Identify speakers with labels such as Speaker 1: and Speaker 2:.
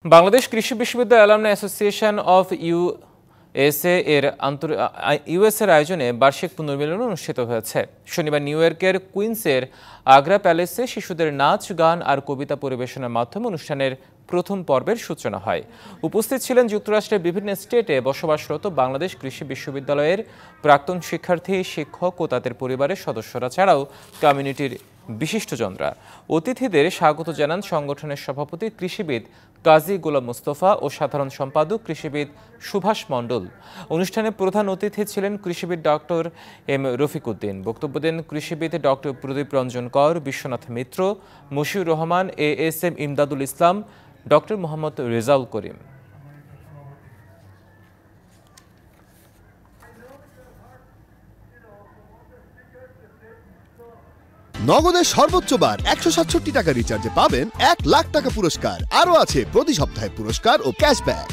Speaker 1: বাংলাদেশ কৃষি বিশ্ববিদ্যালয় alumni association of USA এর আয়োজনে বার্ষিক পুনর্মিলন অনুষ্ঠিত হয়েছে। শনিবার নিউ ইয়র্কের কুইন্সের আগ্রা প্যালেসে শিশুদের নাচ, গান আর কবিতা পরিবেশনের মাধ্যমে অনুষ্ঠানের প্রথম পর্বের সূচনা হয়। উপস্থিত ছিলেন যুক্তরাষ্ট্রের বিভিন্ন স্টেটে বসবাসরত বাংলাদেশ কৃষি বিশ্ববিদ্যালয়ের প্রাক্তন শিক্ষার্থী, শিক্ষক ও তাদের পরিবারের সদস্যরা ছাড়াও কমিউনিটির বিশিষ্টজনরা। অতিথিদের স্বাগত জানান সংগঠনের সভাপতি কৃষিবিদ কাজী গোলাম মোস্তফা ও সাধারণ সম্পাদক কৃষিবিদ সুভাষ মণ্ডল। অনুষ্ঠানে প্রধান অতিথি ছিলেন কৃষিবিদ ডক্টর এম রফিক উদ্দিন। বক্তব্য দেন কৃষিবিদ ডক্টর প্রদীপ রঞ্জন কর, বিশ্বনাথ মিত্র, মশিউর রহমান, এএসএম ইমদাদুল ইসলাম, ডক্টর মোহাম্মদ রেজাউল করিম।
Speaker 2: নগদের সর্বোচ্চ বার 167 টাকা রিচার্জে পাবেন 1 লাখ টাকা পুরস্কার। আরও আছে প্রতি সপ্তাহে পুরস্কার ও ক্যাশব্যাক।